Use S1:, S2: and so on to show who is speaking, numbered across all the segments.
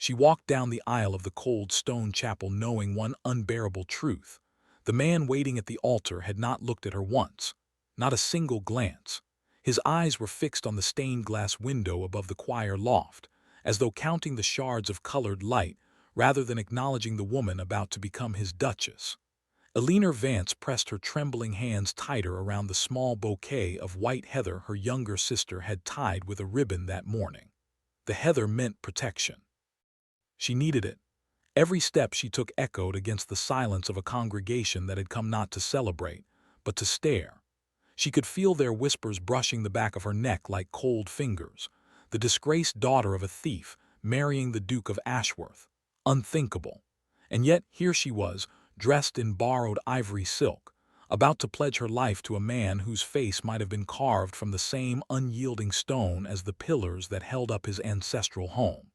S1: She walked down the aisle of the cold stone chapel knowing one unbearable truth. The man waiting at the altar had not looked at her once, not a single glance. His eyes were fixed on the stained glass window above the choir loft, as though counting the shards of colored light rather than acknowledging the woman about to become his duchess. Eleanor Vance pressed her trembling hands tighter around the small bouquet of white heather her younger sister had tied with a ribbon that morning. The heather meant protection. She needed it. Every step she took echoed against the silence of a congregation that had come not to celebrate, but to stare. She could feel their whispers brushing the back of her neck like cold fingers. The disgraced daughter of a thief, marrying the Duke of Ashworth. Unthinkable. And yet here she was, dressed in borrowed ivory silk, about to pledge her life to a man whose face might have been carved from the same unyielding stone as the pillars that held up his ancestral home.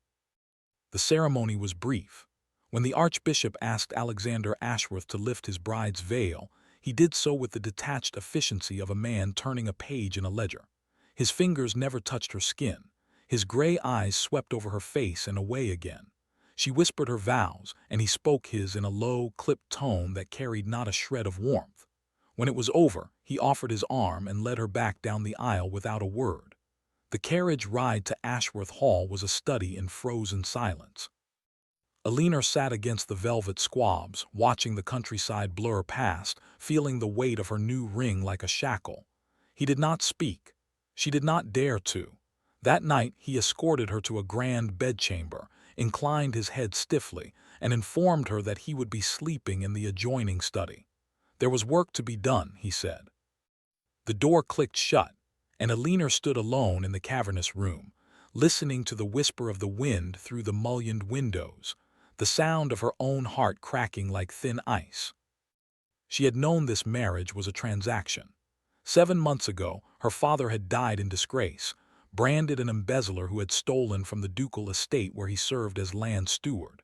S1: The ceremony was brief. When the Archbishop asked Alexander Ashworth to lift his bride's veil, he did so with the detached efficiency of a man turning a page in a ledger. His fingers never touched her skin. His gray eyes swept over her face and away again. She whispered her vows, and he spoke his in a low, clipped tone that carried not a shred of warmth. When it was over, he offered his arm and led her back down the aisle without a word. The carriage ride to Ashworth Hall was a study in frozen silence. Eleanor sat against the velvet squabs, watching the countryside blur past, feeling the weight of her new ring like a shackle. He did not speak. She did not dare to. That night he escorted her to a grand bedchamber, inclined his head stiffly, and informed her that he would be sleeping in the adjoining study. There was work to be done, he said. The door clicked shut, and Eleanor stood alone in the cavernous room, listening to the whisper of the wind through the mullioned windows, the sound of her own heart cracking like thin ice. She had known this marriage was a transaction. 7 months ago, her father had died in disgrace, branded an embezzler who had stolen from the ducal estate where he served as land steward.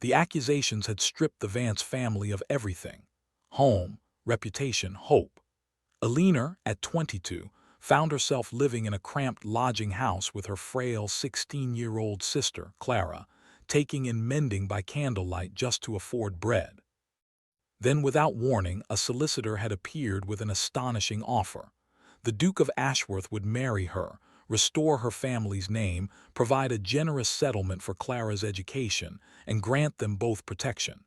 S1: The accusations had stripped the Vance family of everything: home, reputation, hope. Eleanor, at 22, found herself living in a cramped lodging house with her frail 16-year-old sister, Clara, taking in mending by candlelight just to afford bread. Then, without warning, a solicitor had appeared with an astonishing offer. The Duke of Ashworth would marry her, restore her family's name, provide a generous settlement for Clara's education, and grant them both protection.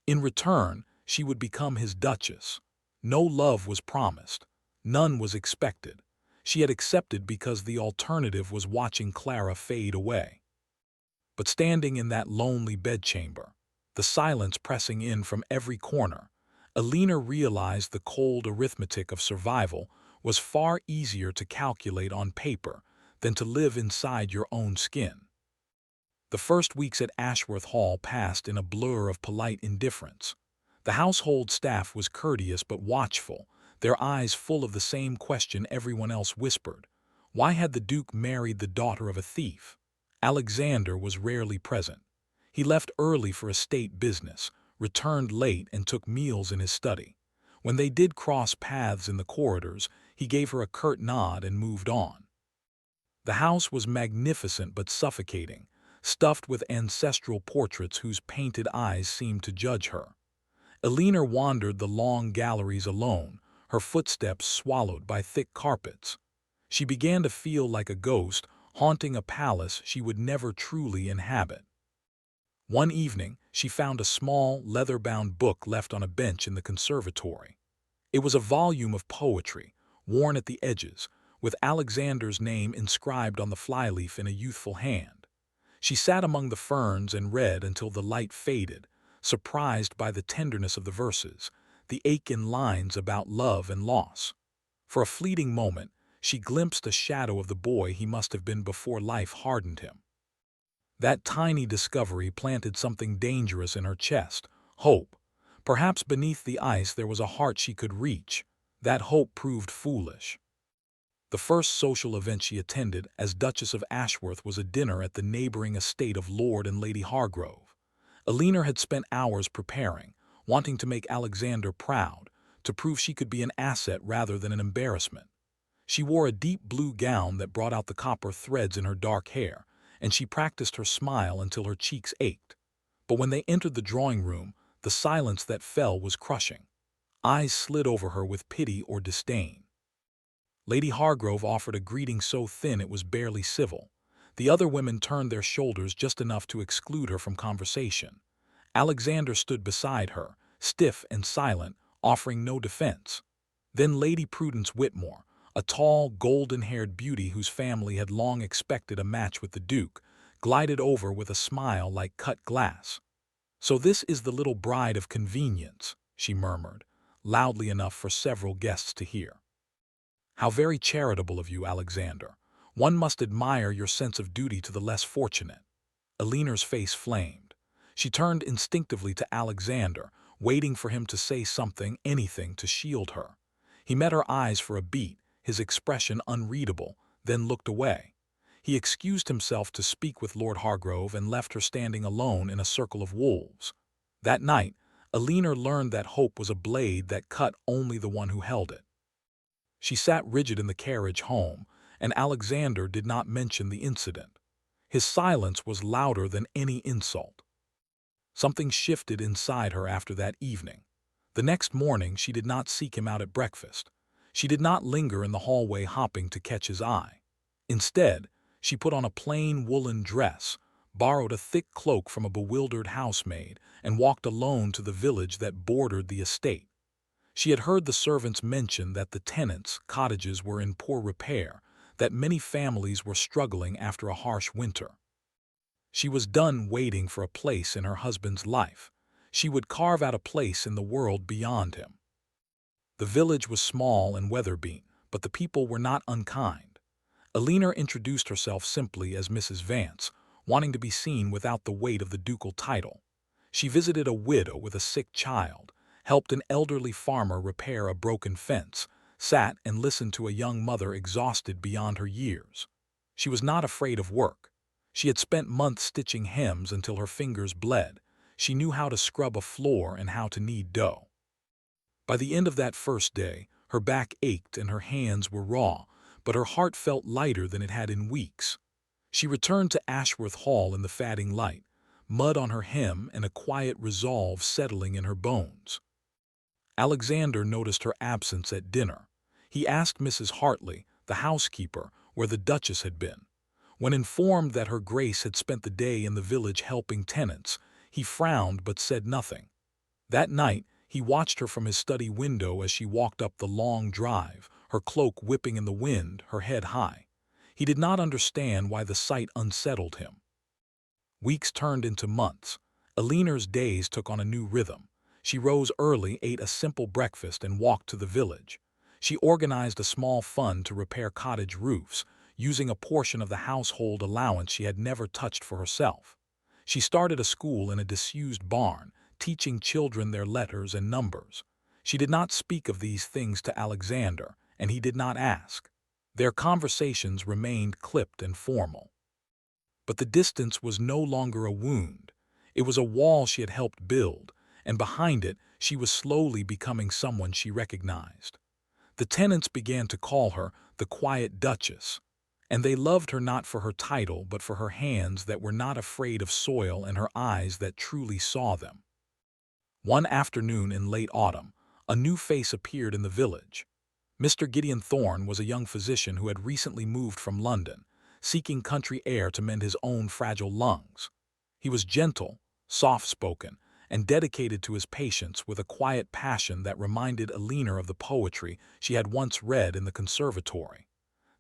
S1: In return, she would become his duchess. No love was promised. None was expected. She had accepted because the alternative was watching Clara fade away. But standing in that lonely bedchamber, the silence pressing in from every corner, Eleanor realized the cold arithmetic of survival was far easier to calculate on paper than to live inside your own skin. The first weeks at Ashworth Hall passed in a blur of polite indifference. The household staff was courteous but watchful, their eyes full of the same question everyone else whispered. Why had the Duke married the daughter of a thief? Alexander was rarely present. He left early for estate business, returned late, and took meals in his study. When they did cross paths in the corridors, he gave her a curt nod and moved on. The house was magnificent but suffocating, stuffed with ancestral portraits whose painted eyes seemed to judge her. Eleanor wandered the long galleries alone, her footsteps swallowed by thick carpets. She began to feel like a ghost haunting a palace she would never truly inhabit. One evening, she found a small, leather-bound book left on a bench in the conservatory. It was a volume of poetry, worn at the edges, with Alexander's name inscribed on the flyleaf in a youthful hand. She sat among the ferns and read until the light faded, surprised by the tenderness of the verses, the aching lines about love and loss. For a fleeting moment, she glimpsed a shadow of the boy he must have been before life hardened him. That tiny discovery planted something dangerous in her chest: hope. Perhaps beneath the ice there was a heart she could reach. That hope proved foolish. The first social event she attended as Duchess of Ashworth was a dinner at the neighboring estate of Lord and Lady Hargrove. Eleanor had spent hours preparing, wanting to make Alexander proud, to prove she could be an asset rather than an embarrassment. She wore a deep blue gown that brought out the copper threads in her dark hair, and she practiced her smile until her cheeks ached. But when they entered the drawing room, the silence that fell was crushing. Eyes slid over her with pity or disdain. Lady Hargrove offered a greeting so thin it was barely civil. The other women turned their shoulders just enough to exclude her from conversation. Alexander stood beside her, stiff and silent, offering no defense. Then Lady Prudence Whitmore, a tall, golden-haired beauty whose family had long expected a match with the Duke, glided over with a smile like cut glass. "So this is the little bride of convenience," she murmured, loudly enough for several guests to hear. "How very charitable of you, Alexander. One must admire your sense of duty to the less fortunate." Eleanor's face flamed. She turned instinctively to Alexander, waiting for him to say something, anything, to shield her. He met her eyes for a beat, his expression unreadable, then looked away. He excused himself to speak with Lord Hargrove and left her standing alone in a circle of wolves. That night, Eleanor learned that hope was a blade that cut only the one who held it. She sat rigid in the carriage home, and Alexander did not mention the incident. His silence was louder than any insult. Something shifted inside her after that evening. The next morning she did not seek him out at breakfast. She did not linger in the hallway hopping to catch his eye. Instead, she put on a plain woolen dress, borrowed a thick cloak from a bewildered housemaid, and walked alone to the village that bordered the estate. She had heard the servants mention that the tenants' cottages were in poor repair, that many families were struggling after a harsh winter. She was done waiting for a place in her husband's life. She would carve out a place in the world beyond him. The village was small and weather-beaten, but the people were not unkind. Eleanor introduced herself simply as Mrs. Vance, wanting to be seen without the weight of the ducal title. She visited a widow with a sick child, helped an elderly farmer repair a broken fence, sat and listened to a young mother exhausted beyond her years. She was not afraid of work. She had spent months stitching hems until her fingers bled. She knew how to scrub a floor and how to knead dough. By the end of that first day, her back ached and her hands were raw, but her heart felt lighter than it had in weeks. She returned to Ashworth Hall in the fading light, mud on her hem and a quiet resolve settling in her bones. Alexander noticed her absence at dinner. He asked Mrs. Hartley, the housekeeper, where the Duchess had been. When informed that her Grace had spent the day in the village helping tenants, he frowned but said nothing. That night, he watched her from his study window as she walked up the long drive, her cloak whipping in the wind, her head high. He did not understand why the sight unsettled him. Weeks turned into months. Eleanor's days took on a new rhythm. She rose early, ate a simple breakfast, and walked to the village. She organized a small fund to repair cottage roofs, using a portion of the household allowance she had never touched for herself. She started a school in a disused barn, teaching children their letters and numbers. She did not speak of these things to Alexander, and he did not ask. Their conversations remained clipped and formal. But the distance was no longer a wound. It was a wall she had helped build, and behind it she was slowly becoming someone she recognized. The tenants began to call her the Quiet Duchess, and they loved her not for her title but for her hands that were not afraid of soil and her eyes that truly saw them. One afternoon in late autumn, a new face appeared in the village. Mr. Gideon Thorne was a young physician who had recently moved from London, seeking country air to mend his own fragile lungs. He was gentle, soft-spoken, and dedicated to his patients with a quiet passion that reminded Eleanor of the poetry she had once read in the conservatory.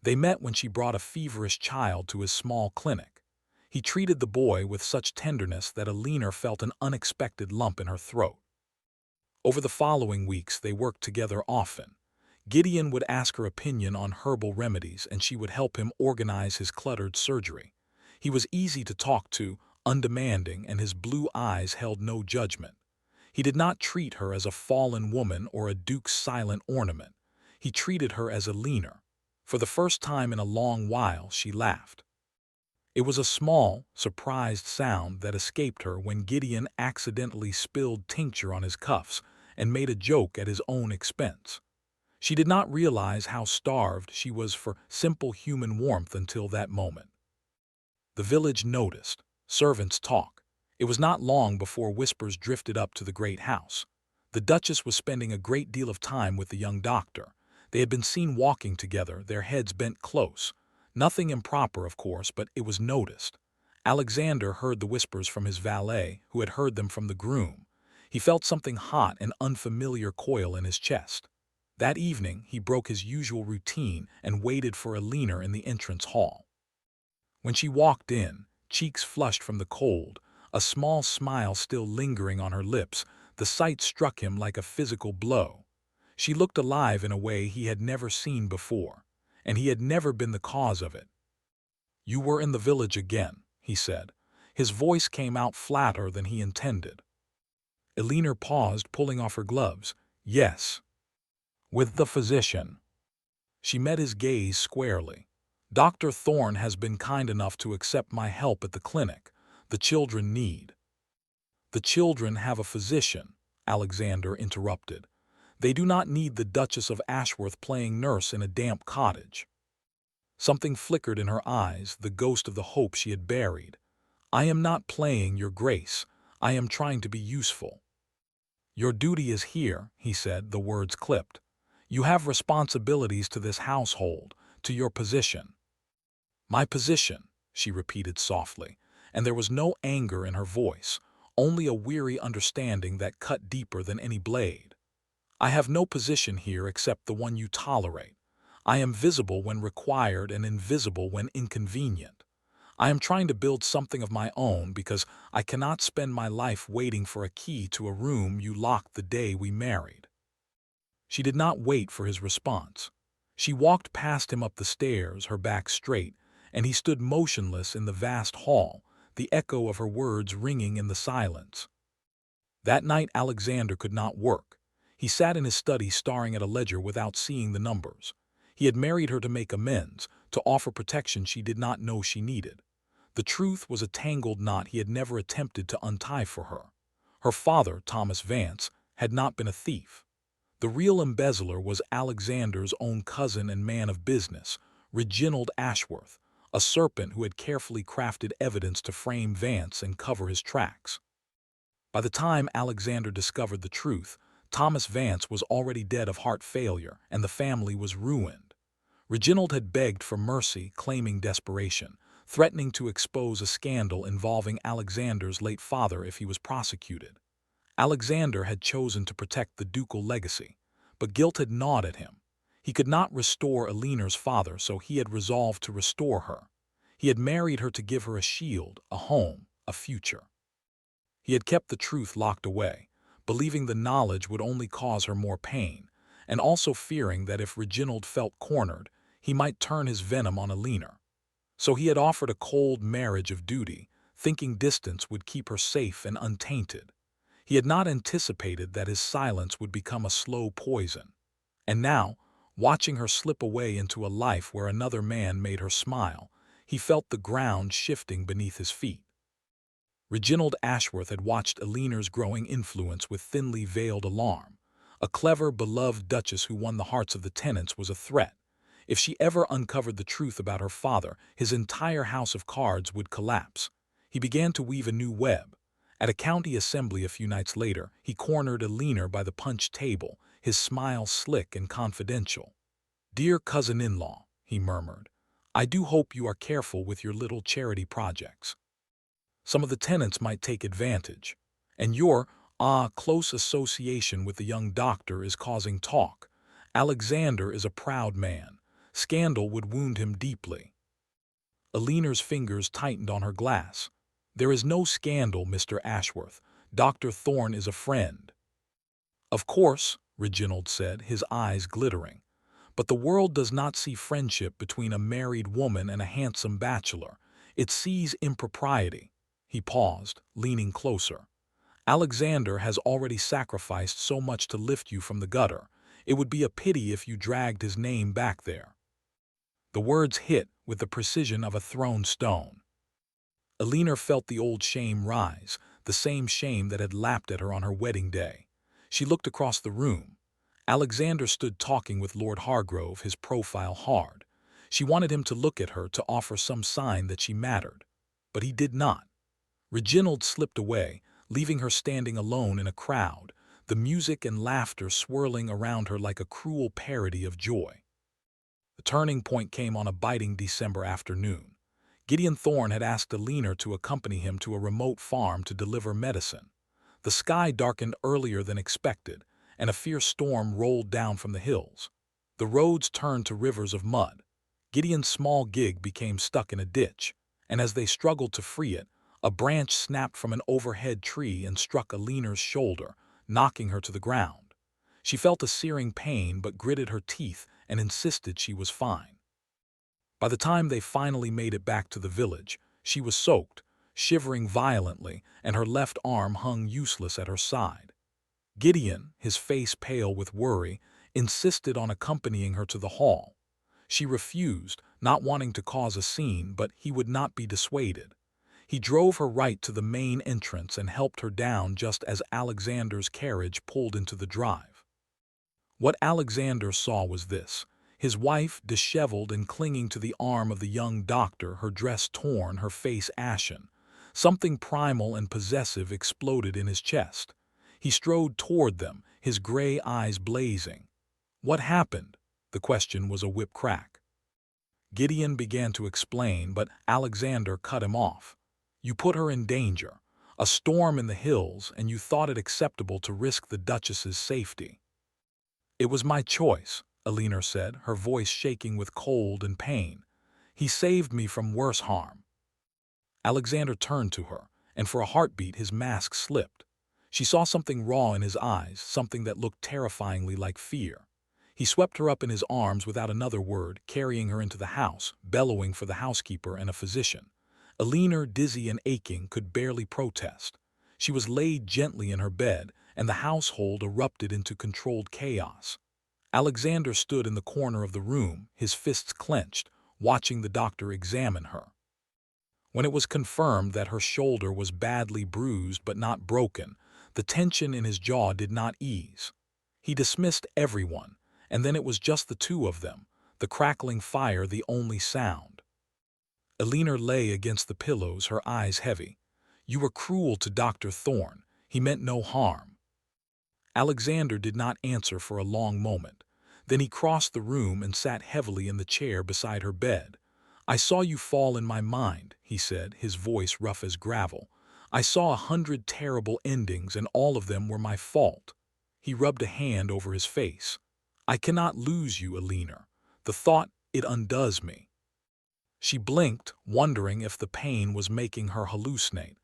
S1: They met when she brought a feverish child to his small clinic. He treated the boy with such tenderness that Eleanor felt an unexpected lump in her throat. Over the following weeks they worked together often. Gideon would ask her opinion on herbal remedies and she would help him organize his cluttered surgery. He was easy to talk to, undemanding, and his blue eyes held no judgment. He did not treat her as a fallen woman or a duke's silent ornament. He treated her as Eleanor. For the first time in a long while she laughed. It was a small, surprised sound that escaped her when Gideon accidentally spilled tincture on his cuffs and made a joke at his own expense. She did not realize how starved she was for simple human warmth until that moment. The village noticed. Servants talk. It was not long before whispers drifted up to the great house. The Duchess was spending a great deal of time with the young doctor. They had been seen walking together, their heads bent close. Nothing improper, of course, but it was noticed. Alexander heard the whispers from his valet, who had heard them from the groom. He felt something hot and unfamiliar coil in his chest. That evening, he broke his usual routine and waited for Alina in the entrance hall. When she walked in, cheeks flushed from the cold, a small smile still lingering on her lips, the sight struck him like a physical blow. She looked alive in a way he had never seen before, and he had never been the cause of it. "You were in the village again," he said. His voice came out flatter than he intended. Alina paused, pulling off her gloves. "Yes." "With the physician." She met his gaze squarely. "Dr. Thorne has been kind enough to accept my help at the clinic. The children need—" "The children have a physician," Alexander interrupted. "They do not need the Duchess of Ashworth playing nurse in a damp cottage." Something flickered in her eyes, the ghost of the hope she had buried. "I am not playing, Your Grace. I am trying to be useful." "Your duty is here," he said, the words clipped. "You have responsibilities to this household, to your position." "My position," she repeated softly, and there was no anger in her voice, only a weary understanding that cut deeper than any blade. "I have no position here except the one you tolerate. I am visible when required and invisible when inconvenient. I am trying to build something of my own because I cannot spend my life waiting for a key to a room you locked the day we married." She did not wait for his response. She walked past him up the stairs, her back straight, and he stood motionless in the vast hall, the echo of her words ringing in the silence. That night Alexander could not work. He sat in his study staring at a ledger without seeing the numbers. He had married her to make amends, to offer protection she did not know she needed. The truth was a tangled knot he had never attempted to untie for her. Her father, Thomas Vance, had not been a thief. The real embezzler was Alexander's own cousin and man of business, Reginald Ashworth, a serpent who had carefully crafted evidence to frame Vance and cover his tracks. By the time Alexander discovered the truth, Thomas Vance was already dead of heart failure, and the family was ruined. Reginald had begged for mercy, claiming desperation, threatening to expose a scandal involving Alexander's late father if he was prosecuted. Alexander had chosen to protect the ducal legacy, but guilt had gnawed at him. He could not restore Alina's father, so he had resolved to restore her. He had married her to give her a shield, a home, a future. He had kept the truth locked away, believing the knowledge would only cause her more pain, and also fearing that if Reginald felt cornered, he might turn his venom on Alina. So he had offered a cold marriage of duty, thinking distance would keep her safe and untainted. He had not anticipated that his silence would become a slow poison. And now, watching her slip away into a life where another man made her smile, he felt the ground shifting beneath his feet. Reginald Ashworth had watched Alina's growing influence with thinly veiled alarm. A clever, beloved duchess who won the hearts of the tenants was a threat. If she ever uncovered the truth about her father, his entire house of cards would collapse. He began to weave a new web. At a county assembly a few nights later, he cornered Alina by the punch table, his smile slick and confidential. "Dear cousin-in-law," he murmured, "I do hope you are careful with your little charity projects. Some of the tenants might take advantage, and your, close association with the young doctor is causing talk. Alexander is a proud man. Scandal would wound him deeply." Alina's fingers tightened on her glass. "There is no scandal, Mr. Ashworth. Dr. Thorne is a friend." "Of course," Reginald said, his eyes glittering. "But the world does not see friendship between a married woman and a handsome bachelor. It sees impropriety." He paused, leaning closer. "Alexander has already sacrificed so much to lift you from the gutter. It would be a pity if you dragged his name back there." The words hit with the precision of a thrown stone. Alina felt the old shame rise, the same shame that had lapped at her on her wedding day. She looked across the room. Alexander stood talking with Lord Hargrove, his profile hard. She wanted him to look at her, to offer some sign that she mattered. But he did not. Reginald slipped away, leaving her standing alone in a crowd, the music and laughter swirling around her like a cruel parody of joy. The turning point came on a biting December afternoon. Gideon Thorne had asked Alina to accompany him to a remote farm to deliver medicine. The sky darkened earlier than expected, and a fierce storm rolled down from the hills. The roads turned to rivers of mud. Gideon's small gig became stuck in a ditch, and as they struggled to free it, a branch snapped from an overhead tree and struck Alina's shoulder, knocking her to the ground. She felt a searing pain but gritted her teeth and insisted she was fine. By the time they finally made it back to the village, she was soaked, shivering violently, and her left arm hung useless at her side. Gideon, his face pale with worry, insisted on accompanying her to the hall. She refused, not wanting to cause a scene, but he would not be dissuaded. He drove her right to the main entrance and helped her down just as Alexander's carriage pulled into the drive. What Alexander saw was this: his wife disheveled and clinging to the arm of the young doctor, her dress torn, her face ashen. Something primal and possessive exploded in his chest. He strode toward them, his gray eyes blazing. "What happened?" The question was a whip crack. Gideon began to explain, but Alexander cut him off. "You put her in danger, a storm in the hills, and you thought it acceptable to risk the Duchess's safety." "It was my choice," Alina said, her voice shaking with cold and pain. "He saved me from worse harm." Alexander turned to her, and for a heartbeat his mask slipped. She saw something raw in his eyes, something that looked terrifyingly like fear. He swept her up in his arms without another word, carrying her into the house, bellowing for the housekeeper and a physician. Alina, dizzy and aching, could barely protest. She was laid gently in her bed, and the household erupted into controlled chaos. Alexander stood in the corner of the room, his fists clenched, watching the doctor examine her. When it was confirmed that her shoulder was badly bruised but not broken, the tension in his jaw did not ease. He dismissed everyone, and then it was just the two of them, the crackling fire the only sound. Alina lay against the pillows, her eyes heavy. "You were cruel to Dr. Thorne. He meant no harm." Alexander did not answer for a long moment. Then he crossed the room and sat heavily in the chair beside her bed. "I saw you fall in my mind," he said, his voice rough as gravel. "I saw 100 terrible endings, and all of them were my fault." He rubbed a hand over his face. "I cannot lose you, Alina. The thought, it undoes me." She blinked, wondering if the pain was making her hallucinate.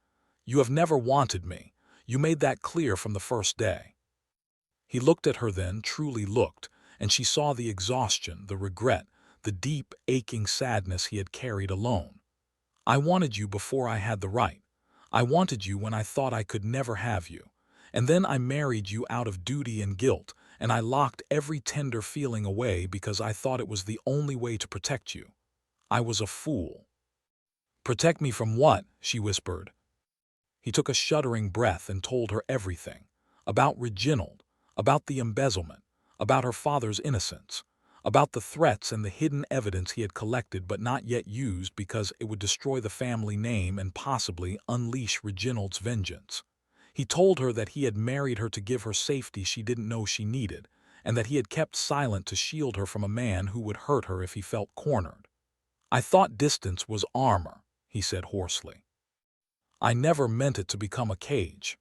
S1: "You have never wanted me. You made that clear from the first day." He looked at her then, truly looked, and she saw the exhaustion, the regret, the deep, aching sadness he had carried alone. "I wanted you before I had the right. I wanted you when I thought I could never have you. And then I married you out of duty and guilt, and I locked every tender feeling away because I thought it was the only way to protect you. I was a fool." "Protect me from what?" she whispered. He took a shuddering breath and told her everything. About Reginald, about the embezzlement, about her father's innocence, about the threats and the hidden evidence he had collected but not yet used because it would destroy the family name and possibly unleash Reginald's vengeance. He told her that he had married her to give her safety she didn't know she needed, and that he had kept silent to shield her from a man who would hurt her if he felt cornered. "I thought distance was armor," he said hoarsely. "I never meant it to become a cage."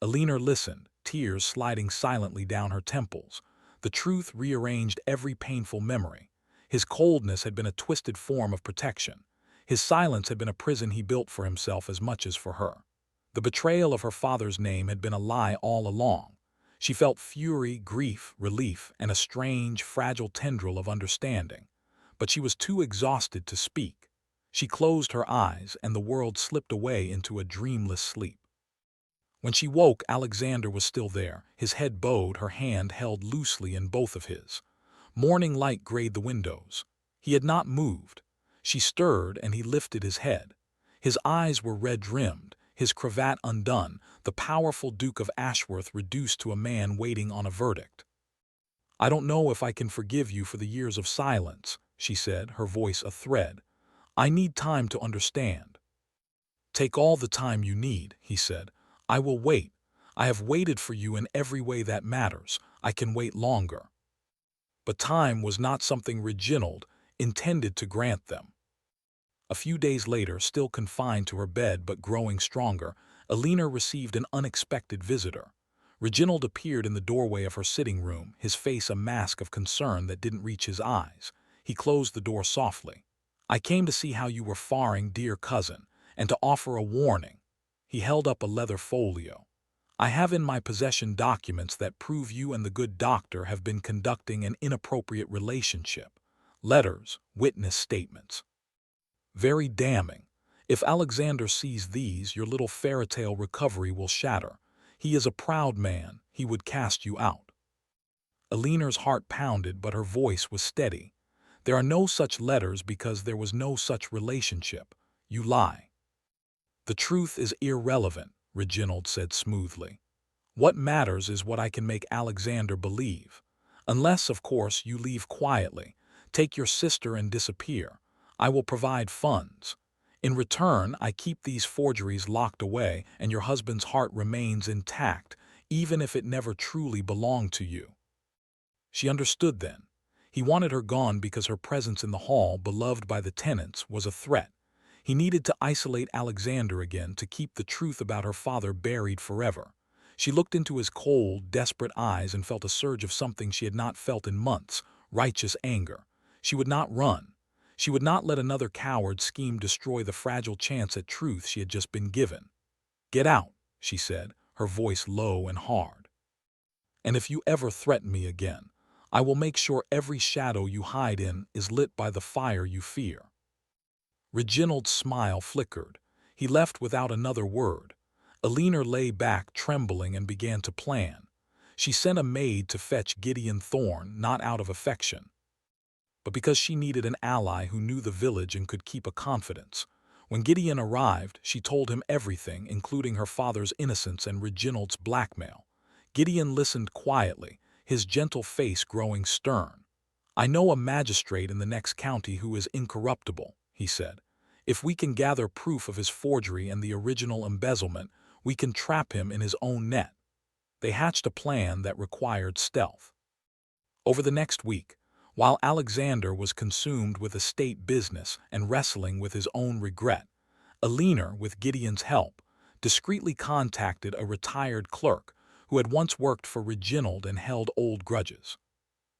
S1: Alina listened, tears sliding silently down her temples. The truth rearranged every painful memory. His coldness had been a twisted form of protection. His silence had been a prison he built for himself as much as for her. The betrayal of her father's name had been a lie all along. She felt fury, grief, relief, and a strange, fragile tendril of understanding. But she was too exhausted to speak. She closed her eyes, and the world slipped away into a dreamless sleep. When she woke, Alexander was still there, his head bowed, her hand held loosely in both of his. Morning light grayed the windows. He had not moved. She stirred, and he lifted his head. His eyes were red-rimmed, his cravat undone, the powerful Duke of Ashworth reduced to a man waiting on a verdict. "I don't know if I can forgive you for the years of silence," she said, her voice a thread. "I need time to understand." "Take all the time you need," he said. "I will wait. I have waited for you in every way that matters. I can wait longer." But time was not something Reginald intended to grant them. A few days later, still confined to her bed but growing stronger, Alina received an unexpected visitor. Reginald appeared in the doorway of her sitting room, his face a mask of concern that didn't reach his eyes. He closed the door softly. "I came to see how you were faring, dear cousin, and to offer a warning." He held up a leather folio. "I have in my possession documents that prove you and the good doctor have been conducting an inappropriate relationship. Letters, witness statements. Very damning. If Alexander sees these, your little fairy tale recovery will shatter. He is a proud man. He would cast you out." Alina's heart pounded, but her voice was steady. "There are no such letters because there was no such relationship. You lie." "The truth is irrelevant," Reginald said smoothly. "What matters is what I can make Alexander believe. Unless, of course, you leave quietly, take your sister and disappear. I will provide funds. In return, I keep these forgeries locked away and your husband's heart remains intact, even if it never truly belonged to you." She understood then. He wanted her gone because her presence in the hall, beloved by the tenants, was a threat. He needed to isolate Alexander again, to keep the truth about her father buried forever. She looked into his cold, desperate eyes and felt a surge of something she had not felt in months, righteous anger. She would not run. She would not let another coward scheme destroy the fragile chance at truth she had just been given. "Get out," she said, her voice low and hard. "And if you ever threaten me again, I will make sure every shadow you hide in is lit by the fire you fear." Reginald's smile flickered. He left without another word. Alina lay back, trembling, and began to plan. She sent a maid to fetch Gideon Thorne, not out of affection, but because she needed an ally who knew the village and could keep a confidence. When Gideon arrived, she told him everything, including her father's innocence and Reginald's blackmail. Gideon listened quietly, his gentle face growing stern. "I know a magistrate in the next county who is incorruptible," he said. "If we can gather proof of his forgery and the original embezzlement, we can trap him in his own net." They hatched a plan that required stealth. Over the next week, while Alexander was consumed with estate business and wrestling with his own regret, Alina, with Gideon's help, discreetly contacted a retired clerk who had once worked for Reginald and held old grudges.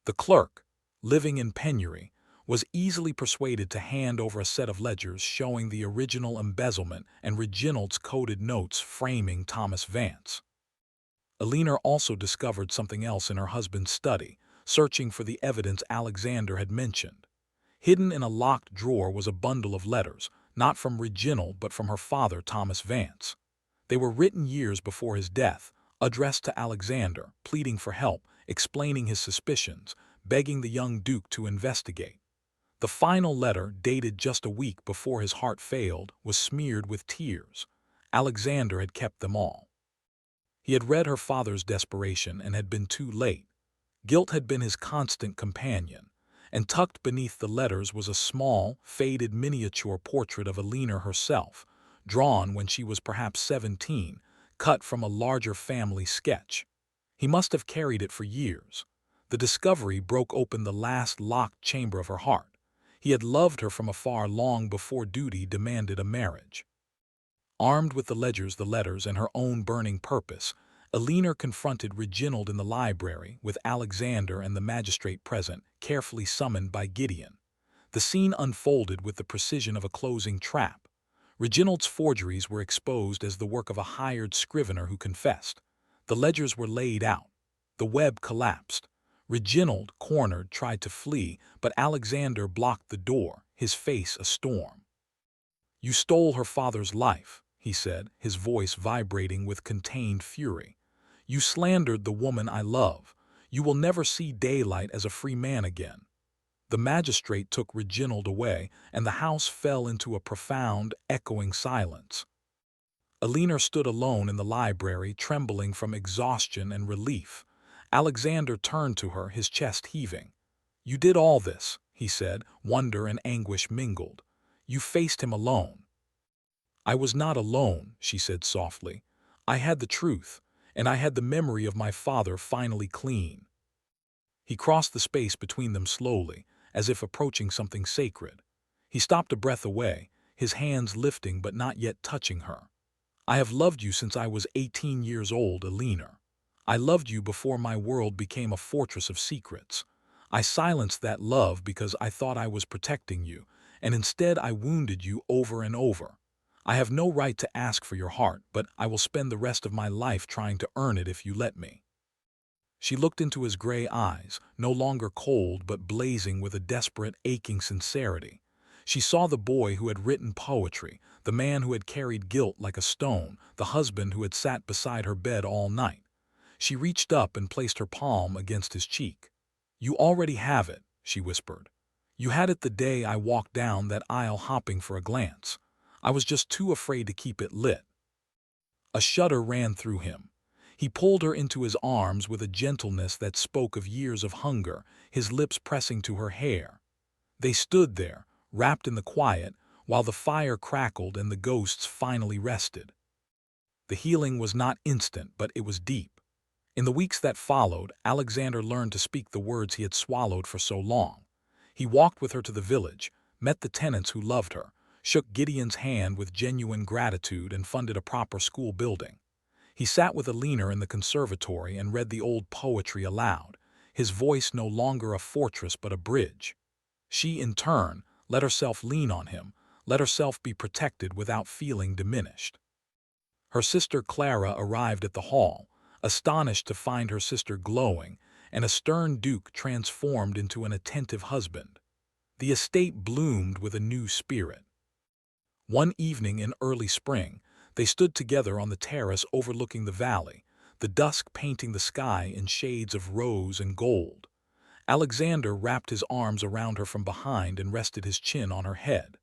S1: The clerk, living in penury, was easily persuaded to hand over a set of ledgers showing the original embezzlement and Reginald's coded notes framing Thomas Vance. Alina also discovered something else in her husband's study, searching for the evidence Alexander had mentioned. Hidden in a locked drawer was a bundle of letters, not from Reginald but from her father, Thomas Vance. They were written years before his death, addressed to Alexander, pleading for help, explaining his suspicions, begging the young duke to investigate. The final letter, dated just a week before his heart failed, was smeared with tears. Alexander had kept them all. He had read her father's desperation and had been too late. Guilt had been his constant companion, and tucked beneath the letters was a small, faded miniature portrait of Alina herself, drawn when she was perhaps 17, cut from a larger family sketch. He must have carried it for years. The discovery broke open the last locked chamber of her heart. He had loved her from afar long before duty demanded a marriage. Armed with the ledgers, the letters, and her own burning purpose, Alina confronted Reginald in the library, with Alexander and the magistrate present, carefully summoned by Gideon. The scene unfolded with the precision of a closing trap. Reginald's forgeries were exposed as the work of a hired scrivener who confessed. The ledgers were laid out. The web collapsed. Reginald, cornered, tried to flee, but Alexander blocked the door, his face a storm. "You stole her father's life," he said, his voice vibrating with contained fury. "You slandered the woman I love. You will never see daylight as a free man again." The magistrate took Reginald away, and the house fell into a profound, echoing silence. Alina stood alone in the library, trembling from exhaustion and relief. Alexander turned to her, his chest heaving. "You did all this," he said, wonder and anguish mingled. "You faced him alone." I was not alone, she said softly. I had the truth, and I had the memory of my father finally clean. He crossed the space between them slowly, as if approaching something sacred. He stopped a breath away, his hands lifting but not yet touching her. I have loved you since I was 18 years old, Alina. I loved you before my world became a fortress of secrets. I silenced that love because I thought I was protecting you, and instead I wounded you over and over. I have no right to ask for your heart, but I will spend the rest of my life trying to earn it if you let me. She looked into his gray eyes, no longer cold but blazing with a desperate, aching sincerity. She saw the boy who had written poetry, the man who had carried guilt like a stone, the husband who had sat beside her bed all night. She reached up and placed her palm against his cheek. "You already have it," she whispered. "You had it the day I walked down that aisle hopping for a glance. I was just too afraid to keep it lit." A shudder ran through him. He pulled her into his arms with a gentleness that spoke of years of hunger, his lips pressing to her hair. They stood there, wrapped in the quiet, while the fire crackled and the ghosts finally rested. The healing was not instant, but it was deep. In the weeks that followed, Alexander learned to speak the words he had swallowed for so long. He walked with her to the village, met the tenants who loved her, shook Gideon's hand with genuine gratitude and funded a proper school building. He sat with Alina in the conservatory and read the old poetry aloud, his voice no longer a fortress but a bridge. She, in turn, let herself lean on him, let herself be protected without feeling diminished. Her sister Clara arrived at the hall, astonished to find her sister glowing, and a stern duke transformed into an attentive husband. The estate bloomed with a new spirit. One evening in early spring, they stood together on the terrace overlooking the valley, the dusk painting the sky in shades of rose and gold. Alexander wrapped his arms around her from behind and rested his chin on her head.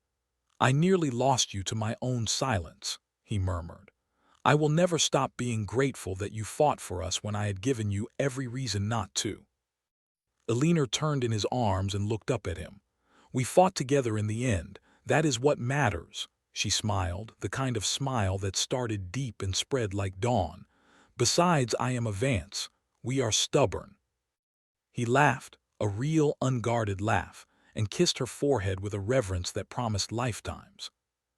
S1: "I nearly lost you to my own silence," he murmured. "I will never stop being grateful that you fought for us when I had given you every reason not to." Alina turned in his arms and looked up at him. "We fought together in the end. That is what matters." She smiled, the kind of smile that started deep and spread like dawn. "Besides, I am a Vance. We are stubborn." He laughed, a real, unguarded laugh, and kissed her forehead with a reverence that promised lifetimes.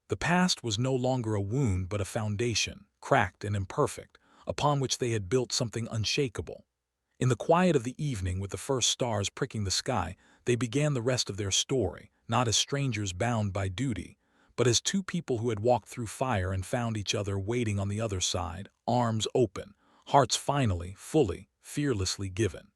S1: The past was no longer a wound but a foundation, cracked and imperfect, upon which they had built something unshakable. In the quiet of the evening, with the first stars pricking the sky, they began the rest of their story, not as strangers bound by duty, but as two people who had walked through fire and found each other waiting on the other side, arms open, hearts finally, fully, fearlessly given.